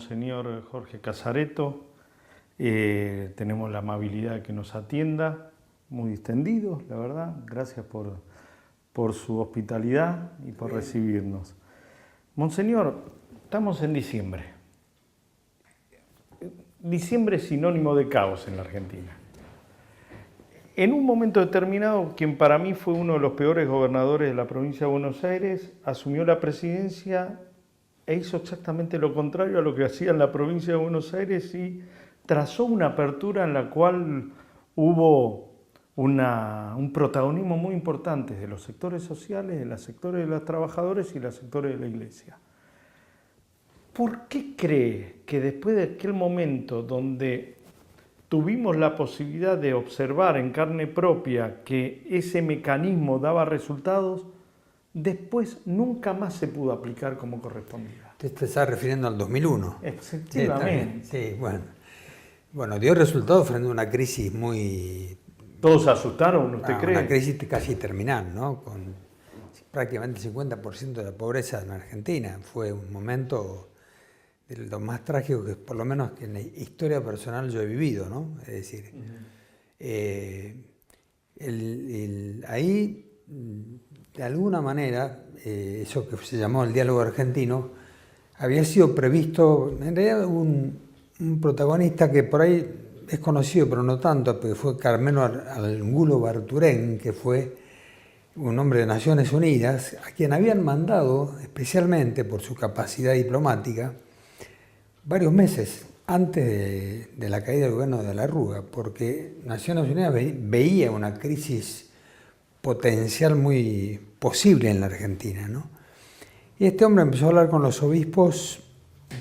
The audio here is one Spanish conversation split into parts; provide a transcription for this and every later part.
Señor Jorge Casareto, tenemos la amabilidad de que nos atienda, muy distendidos, la verdad. Gracias por su hospitalidad y por recibirnos. Monseñor, estamos en diciembre. Diciembre es sinónimo de caos en la Argentina. En un momento determinado, quien para mí fue uno de los peores gobernadores de la provincia de Buenos Aires, asumió la presidencia e hizo exactamente lo contrario a lo que hacía en la provincia de Buenos Aires y trazó una apertura en la cual hubo un protagonismo muy importante de los sectores sociales, de los sectores de los trabajadores y los sectores de la iglesia. ¿Por qué cree que después de aquel momento donde tuvimos la posibilidad de observar en carne propia que ese mecanismo daba resultados, después nunca más se pudo aplicar como correspondía? Te estás refiriendo al 2001. Efectivamente. Sí, bueno, dio resultados frente a una crisis muy... ¿Todos se asustaron, usted cree? Una crisis casi terminal, ¿no? Con prácticamente el 50% de la pobreza en Argentina. Fue un momento de lo más trágico que, por lo menos, que en la historia personal yo he vivido, ¿no? Es decir, ahí, de alguna manera, eso que se llamó el diálogo argentino, había sido previsto, en realidad un protagonista que por ahí es conocido, pero no tanto, porque fue Carmelo Angulo Barturén, que fue un hombre de Naciones Unidas, a quien habían mandado, especialmente por su capacidad diplomática, varios meses antes de la caída del gobierno de la Rúa, porque Naciones Unidas veía una crisis potencial muy posible en la Argentina, ¿no? Y este hombre empezó a hablar con los obispos,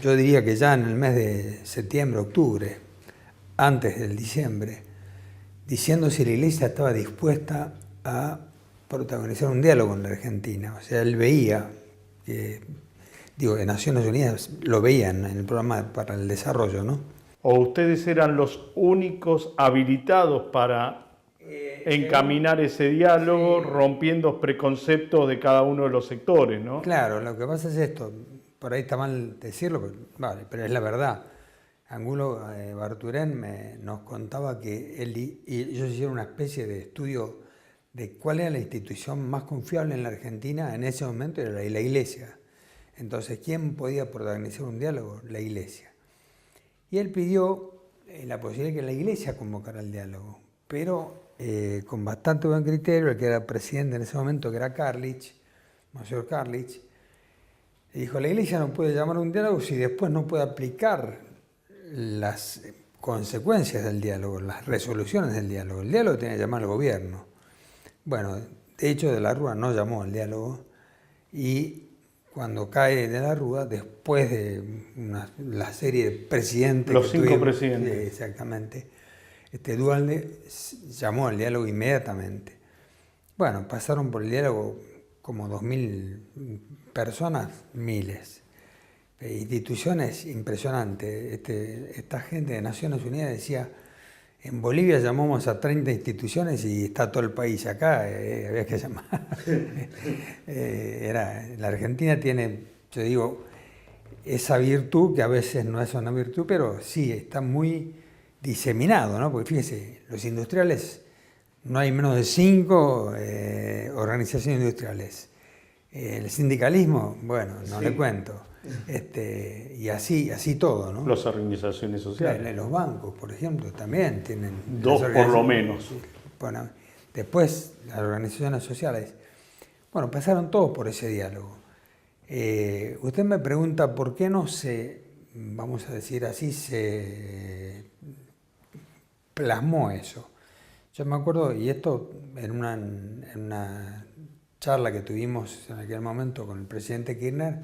yo diría que ya en el mes de septiembre, octubre, antes del diciembre, diciendo si la Iglesia estaba dispuesta a protagonizar un diálogo en la Argentina. O sea, él veía, de Naciones Unidas lo veían en el programa para el desarrollo, ¿no? ¿O ustedes eran los únicos habilitados para encaminar ese diálogo, rompiendo preconceptos de cada uno de los sectores, ¿no? Claro, lo que pasa es esto, por ahí está mal decirlo, pero es la verdad. Angulo Barturén nos contaba que él y ellos hicieron una especie de estudio de cuál era la institución más confiable en la Argentina en ese momento, era la Iglesia. Entonces, ¿quién podía protagonizar un diálogo? La Iglesia. Y él pidió la posibilidad de que la Iglesia convocara el diálogo, pero con bastante buen criterio. El que era presidente en ese momento, que era Carlich, Monseñor Carlich, dijo: la Iglesia no puede llamar a un diálogo si después no puede aplicar las consecuencias del diálogo, las resoluciones del diálogo. El diálogo tiene que llamar al gobierno. Bueno, de hecho, de la Rúa no llamó al diálogo, y cuando cae de la Rúa, después de la serie de presidentes... Los cinco presidentes. Exactamente. Duhalde llamó al diálogo inmediatamente. Bueno, pasaron por el diálogo como 2.000 personas, miles. Instituciones impresionantes. Esta gente de Naciones Unidas decía: en Bolivia llamamos a 30 instituciones y está todo el país acá, había que llamar. La Argentina tiene, yo digo, esa virtud, que a veces no es una virtud, pero sí está muy diseminado, ¿no? Porque fíjese, los industriales, no hay menos de 5 organizaciones industriales. El sindicalismo, bueno, no sí le cuento. Y así todo, ¿no? Las organizaciones sociales. Los bancos, por ejemplo, también tienen... 2 por lo menos. Bueno, después las organizaciones sociales. Bueno, pasaron todos por ese diálogo. Usted me pregunta por qué no se, vamos a decir así, se plasmó eso. Yo me acuerdo, y esto en una charla que tuvimos en aquel momento con el presidente Kirchner,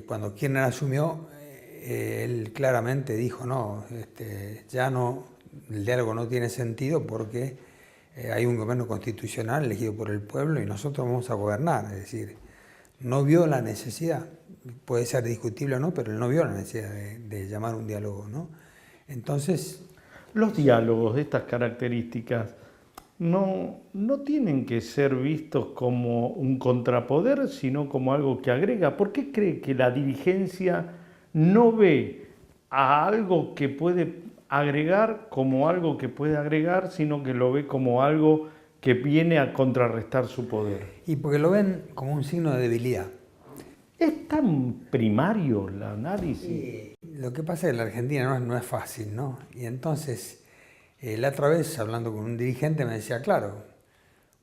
cuando Kirchner asumió, él claramente dijo: no, ya no, el diálogo no tiene sentido porque hay un gobierno constitucional elegido por el pueblo y nosotros vamos a gobernar. Es decir, no vio la necesidad, puede ser discutible o no, pero él no vio la necesidad de llamar un diálogo, ¿no? Entonces... Los diálogos de estas características no tienen que ser vistos como un contrapoder, sino como algo que agrega. ¿Por qué cree que la dirigencia no ve a algo que puede agregar como algo que puede agregar, sino que lo ve como algo que viene a contrarrestar su poder. Y porque lo ven como un signo de debilidad. ¿Es tan primario el análisis? Y lo que pasa es que la Argentina no es fácil, ¿no? Y entonces, la otra vez, hablando con un dirigente, me decía, claro,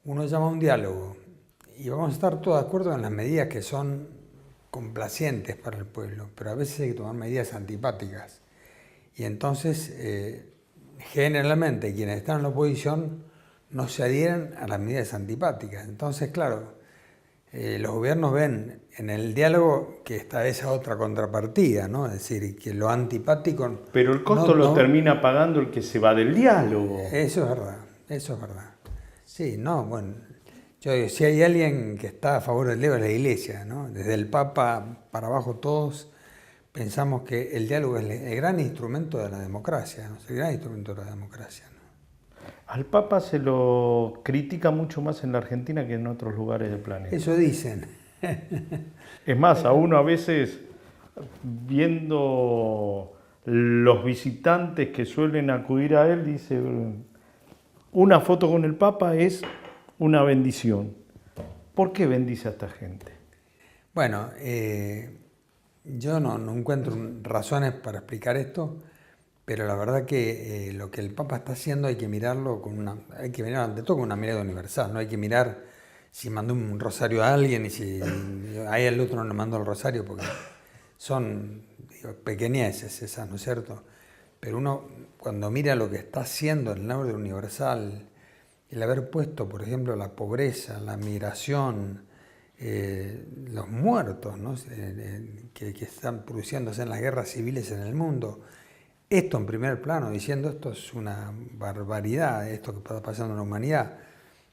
uno llama a un diálogo y vamos a estar todos de acuerdo en las medidas que son complacientes para el pueblo, pero a veces hay que tomar medidas antipáticas. Y entonces, generalmente, quienes están en la oposición no se adhieren a las medidas antipáticas. Entonces, claro, los gobiernos ven en el diálogo que está esa otra contrapartida, ¿no? Es decir, que lo antipático... Pero el costo lo termina pagando el que se va del diálogo. Eso es verdad, eso es verdad. Sí, no, bueno, si hay alguien que está a favor del diálogo es la Iglesia, ¿no? Desde el Papa para abajo todos pensamos que el diálogo es el gran instrumento de la democracia, ¿no? Es el gran instrumento de la democracia, ¿no? Al Papa se lo critica mucho más en la Argentina que en otros lugares del planeta. Eso dicen. Es más, a uno a veces, viendo los visitantes que suelen acudir a él, dice, una foto con el Papa es una bendición. ¿Por qué bendice a esta gente? Bueno, yo no encuentro razones para explicar esto, pero la verdad que lo que el Papa está haciendo hay que mirarlo hay que mirar ante todo con una mirada universal, no hay que mirar si mandó un rosario a alguien y si a el otro no le mandó el rosario, porque son pequeñeces esas, ¿no es cierto? Pero uno cuando mira lo que está haciendo el orden universal, el haber puesto, por ejemplo, la pobreza, la migración, los muertos, ¿no? que están produciéndose en las guerras civiles en el mundo, esto en primer plano, diciendo esto es una barbaridad, esto que está pasando en la humanidad.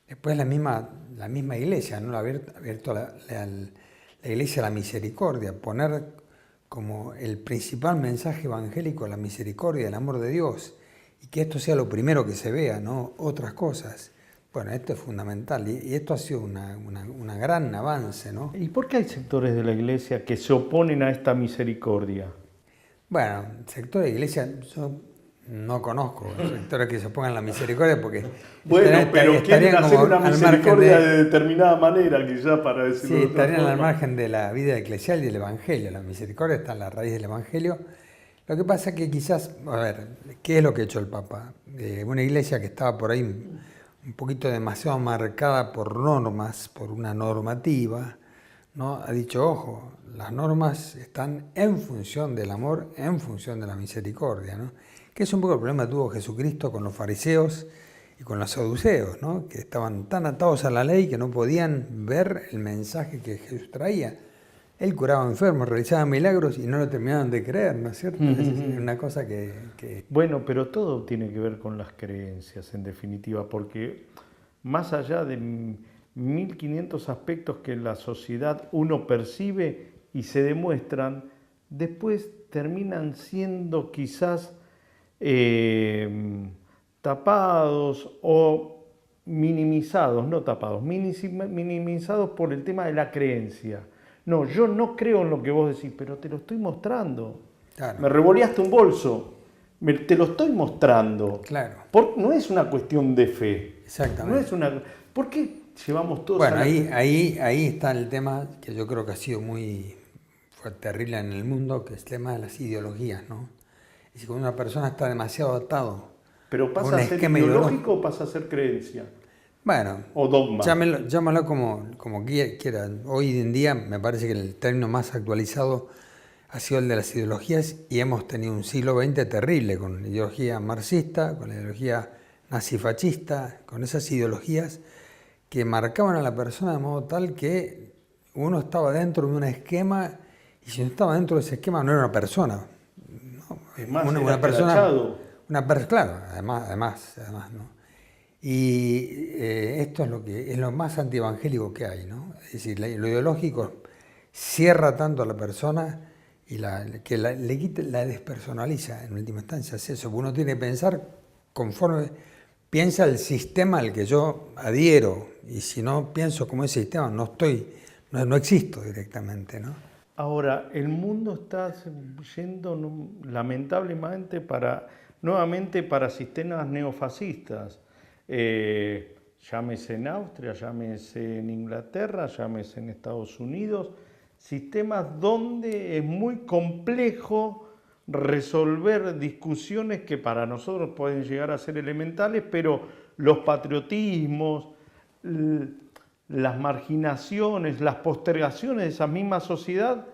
Después la misma Iglesia, ¿no? Ha abierto la Iglesia a la misericordia, poner como el principal mensaje evangélico la misericordia, el amor de Dios, y que esto sea lo primero que se vea, no otras cosas. Bueno, esto es fundamental y esto ha sido un gran avance, ¿no? ¿Y por qué hay sectores de la Iglesia que se oponen a esta misericordia? Bueno, sectores de Iglesia, yo no conozco sectores que se opongan a la misericordia porque... Bueno, pero quieren hacer una misericordia de determinada manera, quizás para decirlo. Sí, estarían al margen de la vida eclesial y del Evangelio. La misericordia está en la raíz del Evangelio. Lo que pasa es que quizás, a ver, ¿qué es lo que ha hecho el Papa? Una iglesia que estaba por ahí un poquito demasiado marcada por normas, por una normativa, ¿no? Ha dicho, ojo, las normas están en función del amor, en función de la misericordia, ¿no? Que es un poco el problema que tuvo Jesucristo con los fariseos y con los saduceos, ¿no? Que estaban tan atados a la ley que no podían ver el mensaje que Jesús traía. Él curaba enfermos, realizaba milagros y no lo terminaban de creer, ¿no es cierto? Es una cosa que... Bueno, pero todo tiene que ver con las creencias, en definitiva, porque más allá de 1500 aspectos que en la sociedad uno percibe y se demuestran, después terminan siendo quizás tapados o minimizados, no tapados, minimizados por el tema de la creencia. No, yo no creo en lo que vos decís, pero te lo estoy mostrando. Claro. Me revoleaste un bolso, te lo estoy mostrando. Claro. No es una cuestión de fe. Exactamente. ¿Por qué llevamos todos bueno, ahí está el tema que yo creo que ha sido fue terrible en el mundo, que es el tema de las ideologías, ¿no? Es decir, cuando una persona está demasiado atado. ¿Pero pasa a ser ideológico o pasa a ser creencia? Bueno, o dogma. Llámalo como quiera. Hoy en día me parece que el término más actualizado ha sido el de las ideologías y hemos tenido un siglo XX terrible con la ideología marxista, con la ideología nazifascista, con esas ideologías que marcaban a la persona de modo tal que uno estaba dentro de un esquema y si no estaba dentro de ese esquema no era una persona. ¿No? Es más, una persona. Claro, además, ¿no? Y esto es lo más antievangélico que hay, ¿no? Es decir, lo ideológico cierra tanto a la persona y que le quita, la despersonaliza en última instancia. Es eso, uno tiene que pensar conforme piensa el sistema al que yo adhiero, y si no pienso como ese sistema no existo directamente, ¿no? Ahora, el mundo está yendo lamentablemente nuevamente para sistemas neofascistas. Llámese en Austria, llámese en Inglaterra, llámese en Estados Unidos, sistemas donde es muy complejo resolver discusiones que para nosotros pueden llegar a ser elementales, pero los patriotismos, las marginaciones, las postergaciones de esa misma sociedad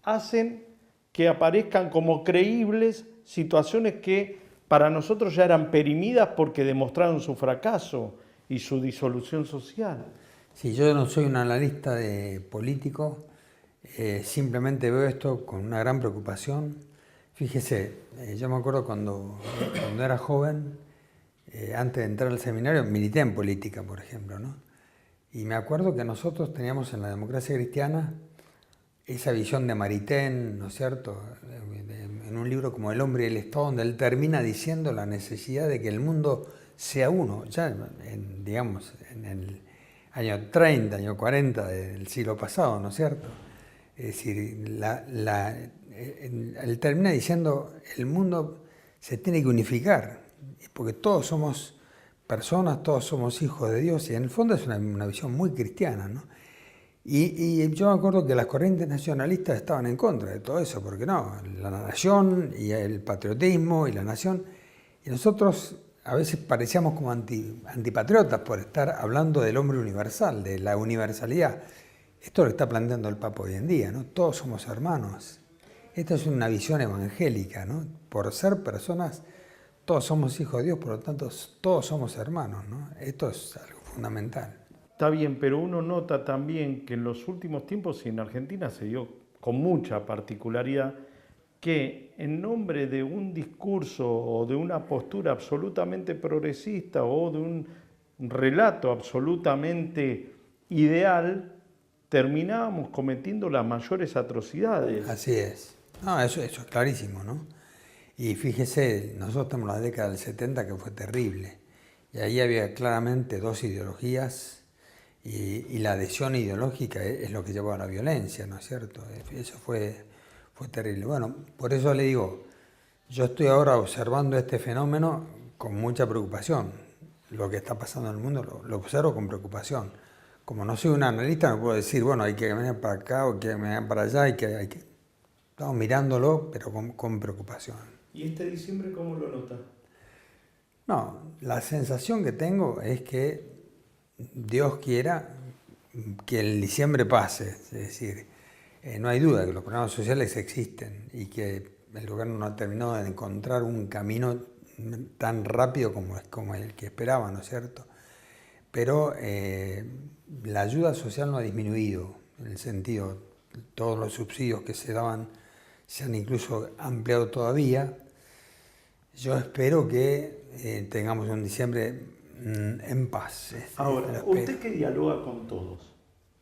hacen que aparezcan como creíbles situaciones que para nosotros ya eran perimidas porque demostraron su fracaso y su disolución social. Sí, yo no soy un analista político, simplemente veo esto con una gran preocupación. Fíjese, yo me acuerdo cuando era joven, antes de entrar al seminario, milité en política, por ejemplo, ¿no? Y me acuerdo que nosotros teníamos en la democracia cristiana esa visión de Maritain, ¿no es cierto?, en un libro como El hombre y el Estado, donde él termina diciendo la necesidad de que el mundo sea uno, ya digamos, en el año 30, año 40 del siglo pasado, ¿no es cierto? Es decir, él termina diciendo el mundo se tiene que unificar, porque todos somos personas, todos somos hijos de Dios, y en el fondo es una visión muy cristiana, ¿no? Y yo me acuerdo que las corrientes nacionalistas estaban en contra de todo eso, porque no, la nación y el patriotismo y la nación, y nosotros a veces parecíamos como antipatriotas por estar hablando del hombre universal, de la universalidad. Esto lo está planteando el Papa hoy en día, ¿no? Todos somos hermanos. Esta es una visión evangélica, ¿no? Por ser personas, todos somos hijos de Dios, por lo tanto, todos somos hermanos, ¿no? Esto es algo fundamental. Está bien, pero uno nota también que en los últimos tiempos, y en Argentina se dio con mucha particularidad, que en nombre de un discurso o de una postura absolutamente progresista o de un relato absolutamente ideal, terminábamos cometiendo las mayores atrocidades. Así es. No, eso es clarísimo, ¿no? Y fíjese, nosotros estamos en la década del 70 que fue terrible. Y ahí había claramente dos ideologías y la adhesión ideológica es lo que llevó a la violencia, ¿no es cierto? Eso fue terrible. Bueno, por eso le digo, yo estoy ahora observando este fenómeno con mucha preocupación. Lo que está pasando en el mundo lo observo con preocupación. Como no soy un analista, no puedo decir, bueno, hay que venir para acá o hay que venir para allá, estamos mirándolo, pero con preocupación. ¿Y este diciembre cómo lo nota? No, la sensación que tengo es que Dios quiera que el diciembre pase, es decir, no hay duda que los programas sociales existen y que el gobierno no ha terminado de encontrar un camino tan rápido como el que esperaba, ¿no es cierto? Pero la ayuda social no ha disminuido, en el sentido, todos los subsidios que se daban se han incluso ampliado todavía. Yo espero que tengamos un diciembre en paz. Ahora, usted que dialoga con todos,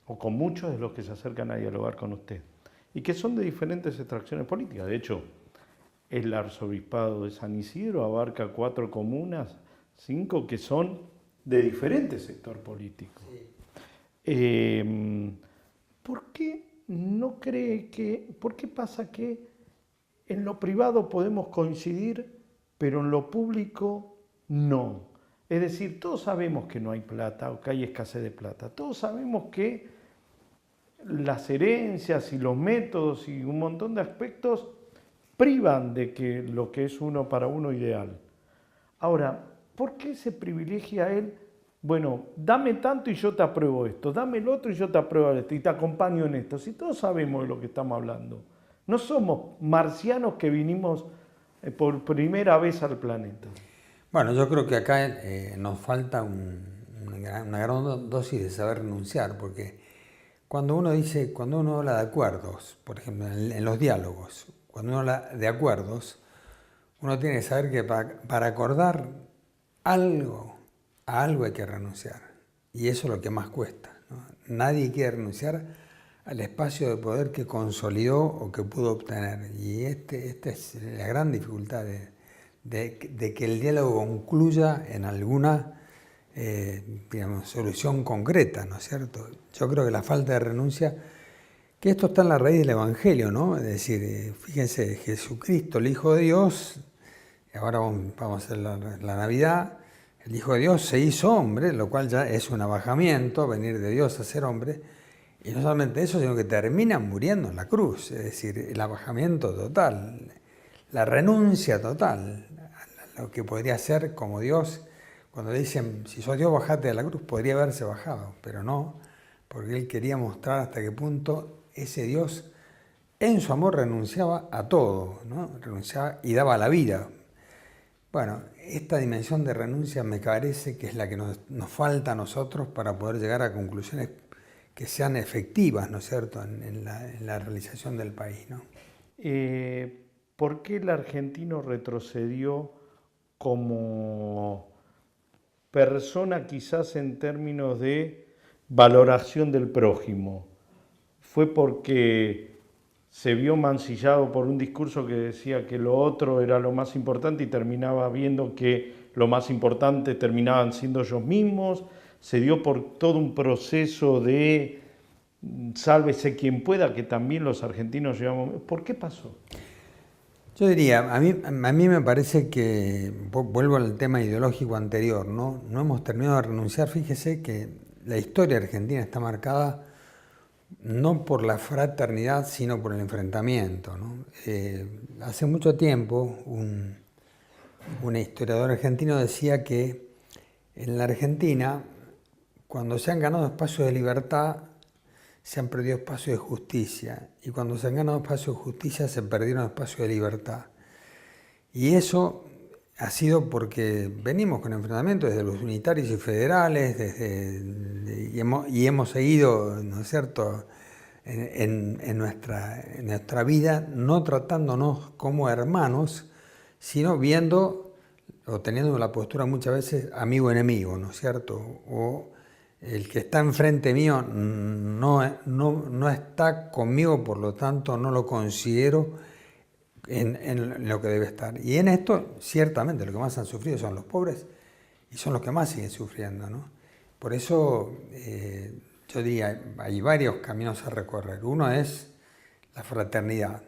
o con muchos de los que se acercan a dialogar con usted, y que son de diferentes extracciones políticas. De hecho, el arzobispado de San Isidro abarca 4 comunas, 5 que son de diferente sector político. Sí. ¿Por qué no cree por qué pasa que en lo privado podemos coincidir, pero en lo público no? Es decir, todos sabemos que no hay plata o que hay escasez de plata. Todos sabemos que las herencias y los métodos y un montón de aspectos privan de que lo que es uno para uno ideal. Ahora, ¿por qué se privilegia a él? Bueno, dame tanto y yo te apruebo esto, dame el otro y yo te apruebo esto y te acompaño en esto. Si todos sabemos de lo que estamos hablando. No somos marcianos que vinimos por primera vez al planeta. Bueno, yo creo que acá nos falta una gran dosis de saber renunciar, porque cuando uno habla de acuerdos, por ejemplo, en los diálogos, cuando uno habla de acuerdos, uno tiene que saber que para acordar a algo hay que renunciar. Y eso es lo que más cuesta, ¿no? Nadie quiere renunciar al espacio de poder que consolidó o que pudo obtener. Y esta es la gran dificultad de que el diálogo concluya en alguna solución concreta, ¿no es cierto? Yo creo que la falta de renuncia Que esto está en la raíz del Evangelio, ¿no? Es decir, fíjense, Jesucristo, el Hijo de Dios, y ahora vamos a hacer la Navidad, el Hijo de Dios se hizo hombre, lo cual ya es un abajamiento, venir de Dios a ser hombre, y no solamente eso, sino que termina muriendo en la cruz, es decir, el abajamiento total, la renuncia total a lo que podría ser como Dios. Cuando le dicen, si sos Dios, bajate de la cruz, podría haberse bajado, pero no, porque Él quería mostrar hasta qué punto ese Dios en su amor renunciaba a todo, ¿no? Renunciaba y daba la vida. Bueno, esta dimensión de renuncia me parece que es la que nos falta a nosotros para poder llegar a conclusiones que sean efectivas, ¿no es cierto?, en la realización del país, ¿no? ¿Por qué el argentino retrocedió como persona quizás en términos de valoración del prójimo? ¿Fue porque se vio mancillado por un discurso que decía que lo otro era lo más importante y terminaba viendo que lo más importante terminaban siendo ellos mismos? ¿Se dio por todo un proceso de sálvese quien pueda, que también los argentinos llevamos? ¿Por qué pasó? Yo diría, a mí me parece que, vuelvo al tema ideológico anterior, ¿no? No hemos terminado de renunciar. Fíjese que la historia argentina está marcada no por la fraternidad, sino por el enfrentamiento, ¿no? Hace mucho tiempo un historiador argentino decía que en la Argentina, cuando se han ganado espacios de libertad, se han perdido espacios de justicia, y cuando se han ganado espacios de justicia, se perdieron espacios de libertad. Y eso ha sido porque venimos con enfrentamientos desde los unitarios y federales, y hemos seguido, ¿no es cierto?, en nuestra vida, no tratándonos como hermanos, sino viendo o teniendo la postura muchas veces amigo-enemigo, ¿no es cierto? O el que está enfrente mío no está conmigo, por lo tanto no lo considero en lo que debe estar. Y en esto, ciertamente, lo que más han sufrido son los pobres y son los que más siguen sufriendo, ¿no? Por eso yo diría, hay varios caminos a recorrer. Uno es la fraternidad,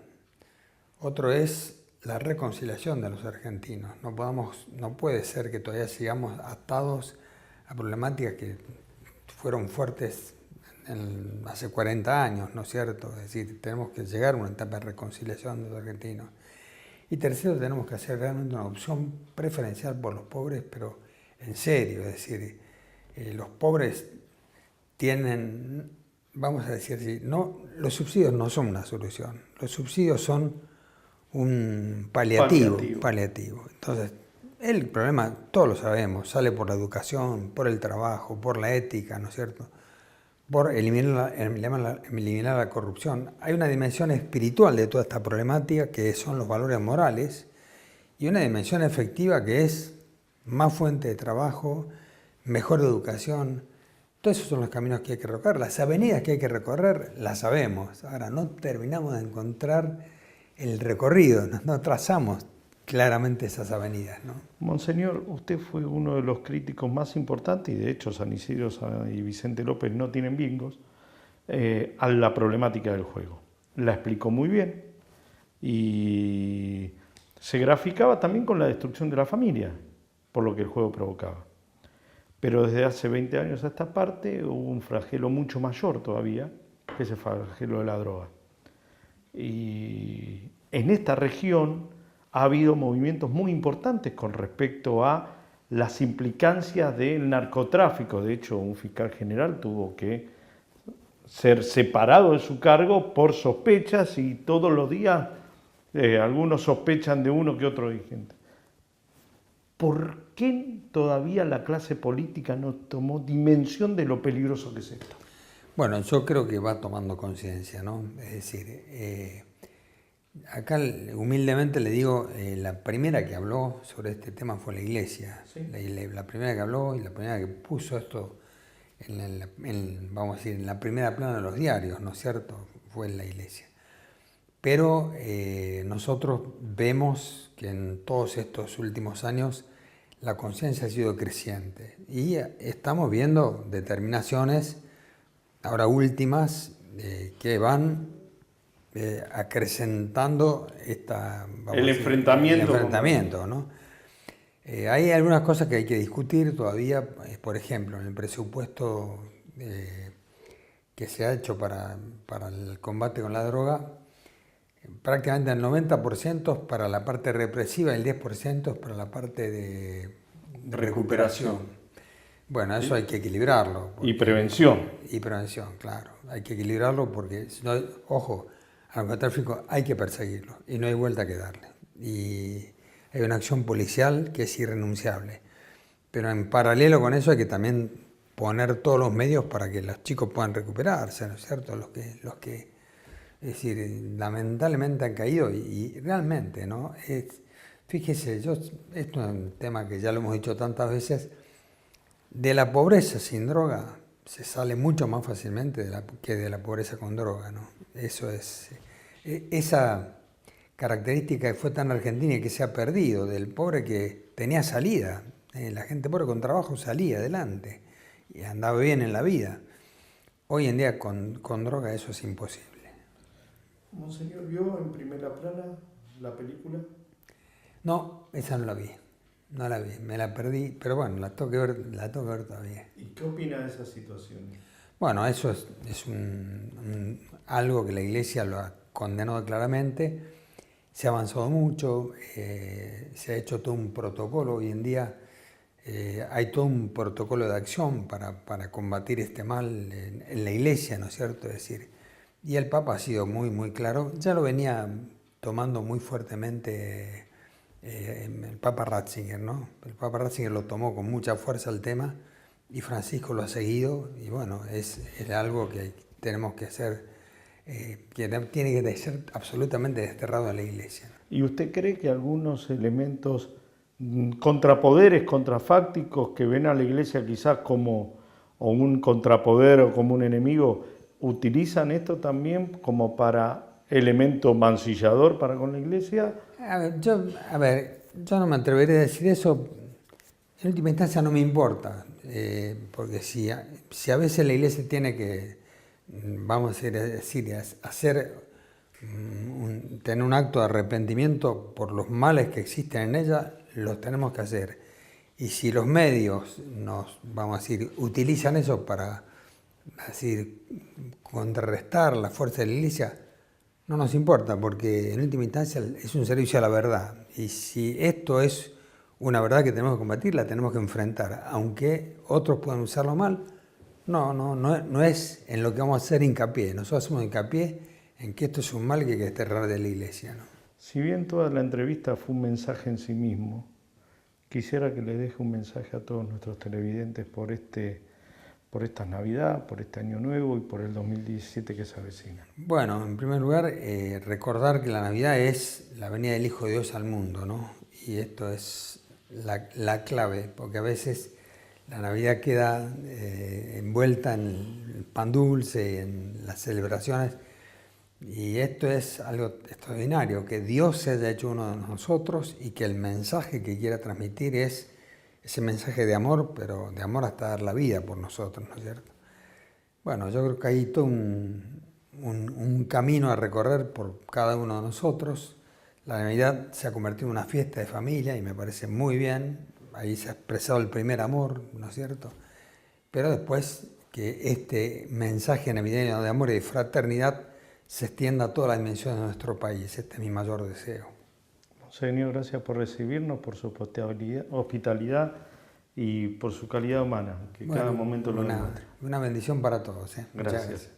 otro es la reconciliación de los argentinos. No puede ser que todavía sigamos atados a problemáticas que fueron fuertes hace 40 años, ¿no es cierto? Es decir, tenemos que llegar a una etapa de reconciliación de los argentinos. Y tercero, tenemos que hacer realmente una opción preferencial por los pobres, pero en serio. Es decir, los pobres tienen, vamos a decir así, no, los subsidios no son una solución. Los subsidios son un paliativo. Entonces, el problema, todos lo sabemos, sale por la educación, por el trabajo, por la ética, ¿no es cierto?, por eliminar la corrupción. Hay una dimensión espiritual de toda esta problemática, que son los valores morales, y una dimensión efectiva, que es más fuente de trabajo, mejor educación. Todos esos son los caminos que hay que recorrer. Las avenidas que hay que recorrer las sabemos. Ahora, no terminamos de encontrar el recorrido, no trazamos claramente esas avenidas, ¿no? Monseñor, usted fue uno de los críticos más importantes, y de hecho San Isidro y Vicente López no tienen bingos, a la problemática del juego. La explicó muy bien y se graficaba también con la destrucción de la familia, por lo que el juego provocaba. Pero desde hace 20 años a esta parte hubo un flagelo mucho mayor todavía, que es el flagelo de la droga. Y en esta región ha habido movimientos muy importantes con respecto a las implicancias del narcotráfico. De hecho, un fiscal general tuvo que ser separado de su cargo por sospechas, y todos los días algunos sospechan de uno que otro dirigente. ¿Por qué todavía la clase política no tomó dimensión de lo peligroso que es esto? Bueno, yo creo que va tomando conciencia, ¿no? Es decir, acá humildemente le digo, la primera que habló sobre este tema fue la Iglesia. ¿Sí? La primera que habló y la primera que puso esto vamos a decir, en la primera plana de los diarios, ¿no es cierto?, fue la Iglesia. Pero nosotros vemos que en todos estos últimos años la conciencia ha sido creciente y estamos viendo determinaciones, ahora últimas, que van acrecentando el enfrentamiento, ¿no? Hay algunas cosas que hay que discutir todavía, por ejemplo, en el presupuesto que se ha hecho para el combate con la droga, prácticamente el 90% para la parte represiva y el 10% para la parte de recuperación. Bueno, eso hay que equilibrarlo. Y prevención. Y prevención, claro. Hay que equilibrarlo porque, si no, ojo, al narcotráfico hay que perseguirlo y no hay vuelta que darle. Y hay una acción policial que es irrenunciable. Pero en paralelo con eso hay que también poner todos los medios para que los chicos puedan recuperarse, ¿no es cierto? Los que es decir, lamentablemente han caído y realmente, ¿no? Fíjese, esto es un tema que ya lo hemos dicho tantas veces, de la pobreza sin droga se sale mucho más fácilmente que de la pobreza con droga, ¿no? Eso es, esa característica que fue tan argentina y que se ha perdido, del pobre que tenía salida, la gente pobre con trabajo salía adelante y andaba bien en la vida. Hoy en día con droga eso es imposible. Monseñor, ¿vio en primera plana la película? No, esa no la vi. No la vi, me la perdí, pero bueno, la tengo que ver todavía. ¿Y qué opina de esa situación? Bueno, eso es algo que la Iglesia lo ha condenado claramente. Se ha avanzado mucho, se ha hecho todo un protocolo. Hoy en día hay todo un protocolo de acción para combatir este mal en la Iglesia, ¿no es cierto? Es decir, y el Papa ha sido muy, muy claro. Ya lo venía tomando muy fuertemente el Papa Ratzinger, ¿no? El Papa Ratzinger lo tomó con mucha fuerza el tema y Francisco lo ha seguido y bueno, es algo que tenemos que hacer, que tiene que ser absolutamente desterrado en la Iglesia. ¿Y usted cree que algunos elementos contrapoderes, contrafácticos que ven a la Iglesia quizás como o un contrapoder o como un enemigo, utilizan esto también como para elemento mancillador para con la Iglesia? A ver, yo no me atrevería a decir eso. En última instancia no me importa, porque si a veces la Iglesia tiene que, vamos a decir, tener un acto de arrepentimiento por los males que existen en ella, los tenemos que hacer. Y si los medios vamos a decir, utilizan eso para contrarrestar la fuerza de la Iglesia, no nos importa, porque en última instancia es un servicio a la verdad. Y si esto es una verdad que tenemos que combatir, la tenemos que enfrentar. Aunque otros puedan usarlo mal, no es en lo que vamos a hacer hincapié. Nosotros hacemos hincapié en que esto es un mal que hay que desterrar de la Iglesia, ¿no? Si bien toda la entrevista fue un mensaje en sí mismo, quisiera que le deje un mensaje a todos nuestros televidentes por esta Navidad, por este Año Nuevo y por el 2017 que se avecina. Bueno, en primer lugar, recordar que la Navidad es la venida del Hijo de Dios al mundo, ¿no? Y esto es la clave, porque a veces la Navidad queda envuelta en el pan dulce, en las celebraciones, y esto es algo extraordinario, que Dios se haya hecho uno de nosotros y que el mensaje que quiera transmitir es ese mensaje de amor, pero de amor hasta dar la vida por nosotros, ¿no es cierto? Bueno, yo creo que hay todo un camino a recorrer por cada uno de nosotros. La Navidad se ha convertido en una fiesta de familia y me parece muy bien. Ahí se ha expresado el primer amor, ¿no es cierto? Pero después que este mensaje navideño de amor y de fraternidad se extienda a todas las dimensiones de nuestro país. Este es mi mayor deseo. Señor, gracias por recibirnos, por su hospitalidad y por su calidad humana, que cada momento lo demuestra. Una bendición para todos. Gracias.